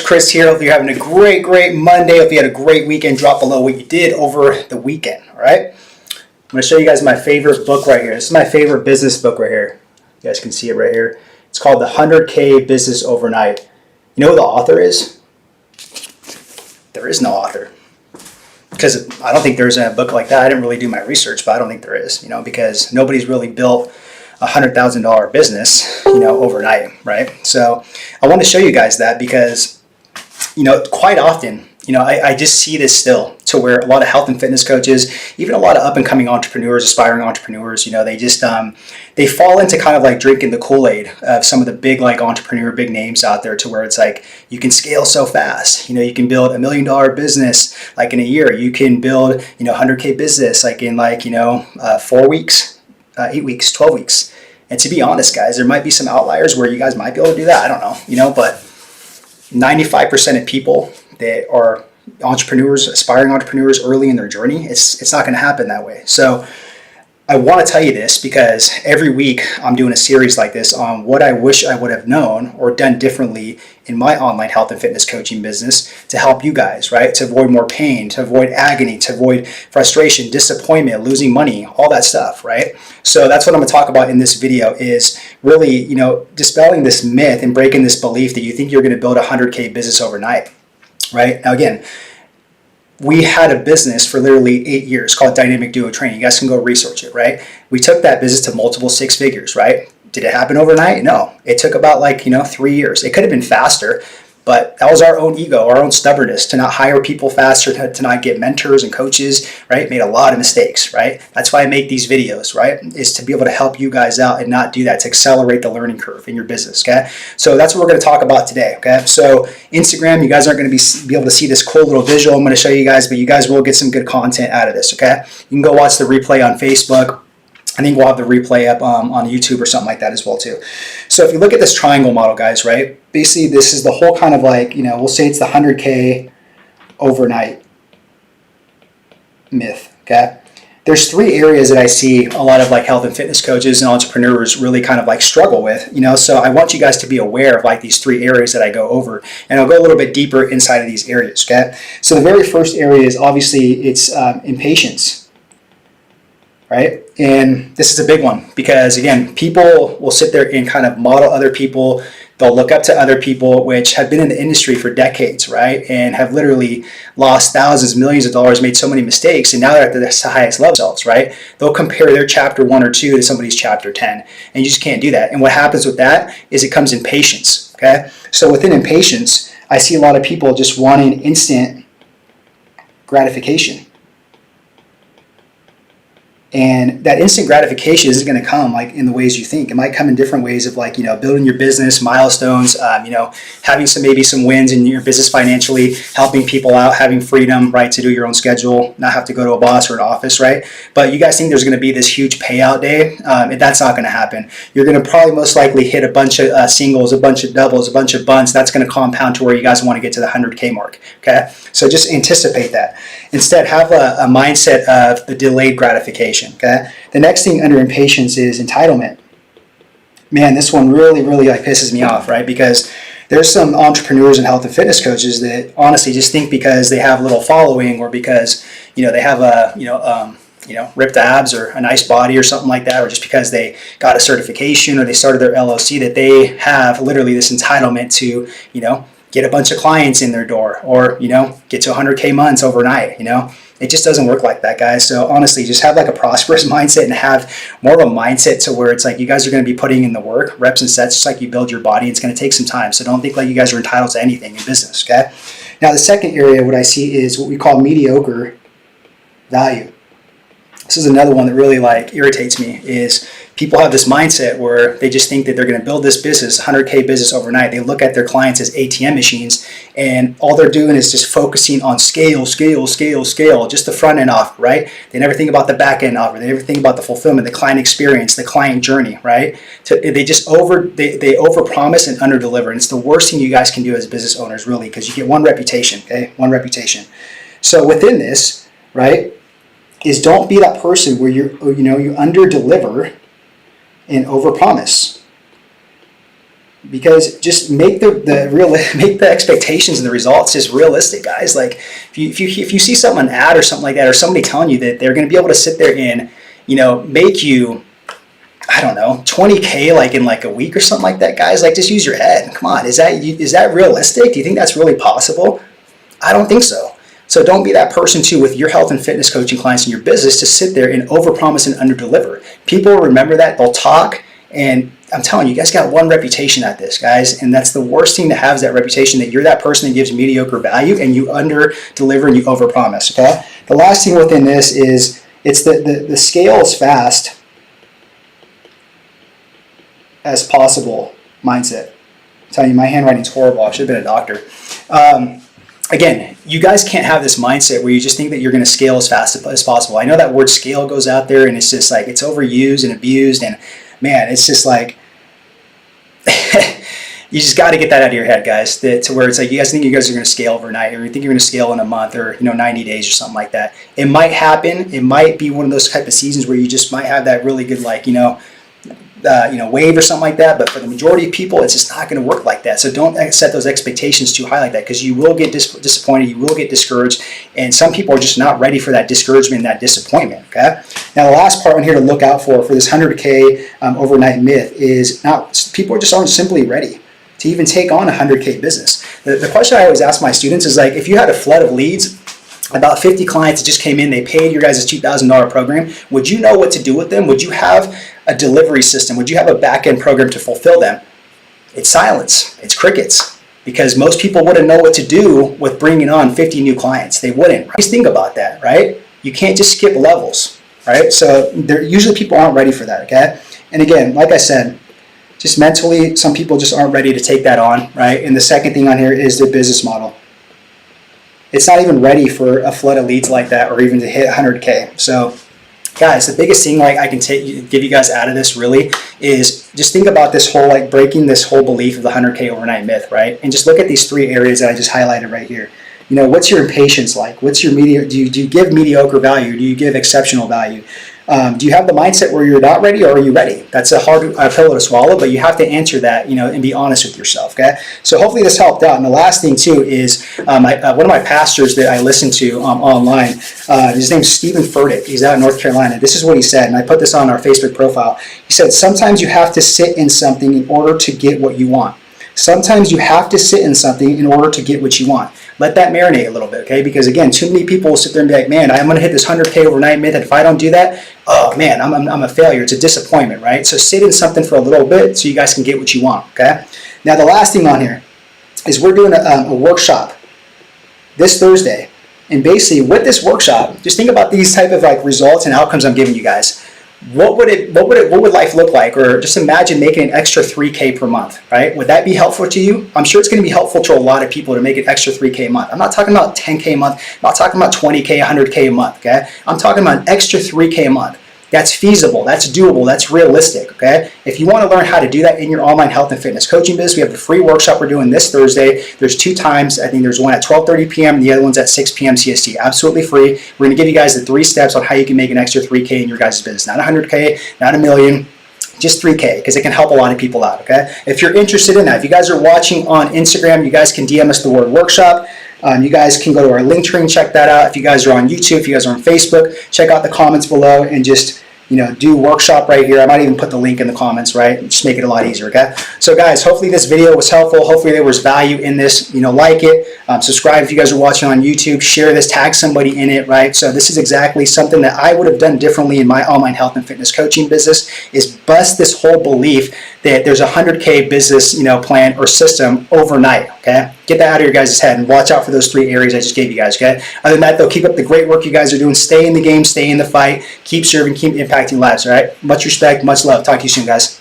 Chris here. Hope you're having a great Monday. Hope you had a great weekend. Drop below what you did over the weekend. All right. I'm going to show you guys my favorite book right here. This is my favorite business book right here. You guys can see it right here. It's called The 100K Business Overnight. You know who the author is? There is no author. Because I don't think there's a book like that. I didn't really do my research, but I don't think there is, because nobody's really built a $100,000 business, overnight, right? So I want to show you guys that because, quite often, I just see this still to where a lot of health and fitness coaches, even a lot of up and coming entrepreneurs, aspiring entrepreneurs, they just, they fall into kind of like drinking the Kool-Aid of some of the big big names out there to where it's like, you can scale so fast, you can build $1 million business like in a year. You can build, 100K business like in 4 weeks, 8 weeks, 12 weeks. And to be honest, guys, there might be some outliers where you guys might be able to do that. I don't know, but 95% of people that are entrepreneurs, aspiring entrepreneurs early in their journey, it's not going to happen that way. So I want to tell you this because every week I'm doing a series like this on what I wish I would have known or done differently in my online health and fitness coaching business to help you guys, right? To avoid more pain, to avoid agony, to avoid frustration, disappointment, losing money, all that stuff, right? So that's what I'm going to talk about in this video is really, dispelling this myth and breaking this belief that you think you're going to build a 100K business overnight, right? Now, again, we had a business for literally 8 years called Dynamic Duo Training. You guys can go research it, right? We took that business to multiple six figures, right? Did it happen overnight? No. It took about 3 years. It could have been faster, but that was our own ego, our own stubbornness to not hire people faster, to not get mentors and coaches, right? Made a lot of mistakes, right? That's why I make these videos, right? Is to be able to help you guys out and not do that, to accelerate the learning curve in your business, okay? So that's what we're going to talk about today, okay? So Instagram, you guys aren't going to be able to see this cool little visual I'm going to show you guys, but you guys will get some good content out of this, okay? You can go watch the replay on Facebook. I think we'll have the replay up on YouTube or something like that as well too. So if you look at this triangle model, guys, right? Basically, this is the whole kind of we'll say it's the 100K overnight myth, okay? There's 3 areas that I see a lot of health and fitness coaches and entrepreneurs really kind of struggle with, so I want you guys to be aware of these 3 areas that I go over, and I'll go a little bit deeper inside of these areas, okay? So the very first area is obviously it's impatience. Right? And this is a big one because, again, people will sit there and kind of model other people. They'll look up to other people which have been in the industry for decades, right? And have literally lost thousands, millions of dollars, made so many mistakes, and now they're at the highest level themselves, right? They'll compare their chapter 1 or 2 to somebody's chapter 10, and you just can't do that. And what happens with that is it comes in patience, okay? So within impatience, I see a lot of people just wanting instant gratification. And that instant gratification isn't going to come in the ways you think. It might come in different ways of building your business, milestones, having maybe some wins in your business financially, helping people out, having freedom, right, to do your own schedule, not have to go to a boss or an office, right? But you guys think there's going to be this huge payout day. That's not going to happen. You're going to probably most likely hit a bunch of singles, a bunch of doubles, a bunch of bunts. That's going to compound to where you guys want to get to the 100K mark, okay? So just anticipate that. Instead, have a mindset of the delayed gratification. Okay. The next thing under impatience is entitlement. Man, this one really pisses me off, right? Because there's some entrepreneurs and health and fitness coaches that honestly just think because they have a little following or because they have ripped abs or a nice body or something like that, or just because they got a certification or they started their LLC, that they have literally this entitlement to get a bunch of clients in their door or get to 100K months overnight. It just doesn't work like that, guys. So honestly, just have a prosperous mindset and have more of a mindset to where it's you guys are going to be putting in the work, reps and sets, just like you build your body. It's going to take some time. So don't think you guys are entitled to anything in business, okay? Now, the second area, what I see is what we call mediocre value. This is another one that really irritates me is people have this mindset where they just think that they're going to build this business, 100K business overnight. They look at their clients as ATM machines, and all they're doing is just focusing on scale, just the front end offer, right? They never think about the back end offer. They never think about the fulfillment, the client experience, the client journey, right? They just overpromise and underdeliver, and it's the worst thing you guys can do as business owners, really, because you get one reputation, okay? One reputation. So within this, right, is don't be that person where you underdeliver and overpromise. Because just make make the expectations and the results just realistic, guys. Like if you see something, an ad or something like that, or somebody telling you that they're going to be able to sit there and, make you, I don't know, 20K like in like a week or something like that, guys, like just use your head. Come on, is that realistic? Do you think that's really possible? I don't think so. So don't be that person too with your health and fitness coaching clients in your business to sit there and overpromise and underdeliver. People will remember that, they'll talk, and I'm telling you, you guys got one reputation at this, guys, and that's the worst thing to have, is that reputation that you're that person that gives mediocre value and you under-deliver and you overpromise, okay? The last thing within this is it's the scale as fast as possible mindset. I'm telling you, my handwriting's horrible. I should have been a doctor. Again, you guys can't have this mindset where you just think that you're going to scale as fast as possible. I know that word scale goes out there and it's just like, it's overused and abused, and man, it's just like, you just got to get that out of your head, guys, to where it's like you guys think you guys are going to scale overnight, or you think you're going to scale in a month or 90 days or something like that. It might happen. It might be one of those type of seasons where you just might have that really good wave or something like that. But for the majority of people, it's just not going to work like that. So don't set those expectations too high like that, because you will get disappointed, you will get discouraged, and some people are just not ready for that discouragement and that disappointment. Okay. Now the last part on here to look out for this 100K overnight myth is people just aren't simply ready to even take on a 100K business. The question I always ask my students is like, if you had a flood of leads, about 50 clients that just came in, they paid your guys' $2,000 program, would you know what to do with them? Would you have a delivery system? Would you have a back-end program to fulfill them? It's silence. It's crickets. Because most people wouldn't know what to do with bringing on 50 new clients. They wouldn't. Just think about that, right? You can't just skip levels, right? So usually people aren't ready for that, okay? And again, like I said, just mentally, some people just aren't ready to take that on, right? And the second thing on here is their business model. It's not even ready for a flood of leads like that, or even to hit 100K. So guys, the biggest thing I can give you guys out of this really is just think about this whole, breaking this whole belief of the 100K overnight myth, right? And just look at these 3 areas that I just highlighted right here. What's your impatience like? What's your do you give mediocre value? Do you give exceptional value? Do you have the mindset where you're not ready, or are you ready? That's a hard pill to swallow, but you have to answer that, and be honest with yourself, okay? So hopefully this helped out. And the last thing too is one of my pastors that I listen to online, his name's Stephen Furtick. He's out in North Carolina. This is what he said, and I put this on our Facebook profile. He said, sometimes you have to sit in something in order to get what you want. Sometimes you have to sit in something in order to get what you want. Let that marinate a little bit, okay? Because again, too many people will sit there and be like, man, I'm going to hit this 100K overnight myth, and if I don't do that, oh man, I'm a failure. It's a disappointment, right? So sit in something for a little bit so you guys can get what you want, okay? Now the last thing on here is we're doing a workshop this Thursday. And basically with this workshop, just think about these type of results and outcomes I'm giving you guys. What would life look like? Or just imagine making an extra 3K per month, right? Would that be helpful to you? I'm sure it's going to be helpful to a lot of people to make an extra 3K a month. I'm not talking about 10K a month. I'm not talking about 20K, 100K a month, okay? I'm talking about an extra 3K a month. That's feasible, that's doable, that's realistic, okay? If you want to learn how to do that in your online health and fitness coaching business, we have the free workshop we're doing this Thursday. There's 2 times. I think there's one at 12:30 p.m. and the other one's at 6 p.m. CST. Absolutely free. We're going to give you guys the 3 steps on how you can make an extra 3K in your guys' business. Not 100K, not a million, just 3K, because it can help a lot of people out, okay? If you're interested in that, if you guys are watching on Instagram, you guys can DM us the word workshop. You guys can go to our link tree and check that out. If you guys are on YouTube, if you guys are on Facebook, check out the comments below and just do workshop right here. I might even put the link in the comments, right? Just make it a lot easier, okay? So guys, hopefully this video was helpful. Hopefully there was value in this. Like it. Subscribe if you guys are watching on YouTube. Share this, tag somebody in it, right? So this is exactly something that I would have done differently in my online health and fitness coaching business, is bust this whole belief that there's a 100K business, plan or system overnight, okay? Get that out of your guys' head and watch out for those 3 areas I just gave you guys, okay? Other than that, though, keep up the great work you guys are doing. Stay in the game, stay in the fight, keep serving, keep impacting lives, all right? Much respect, much love. Talk to you soon, guys.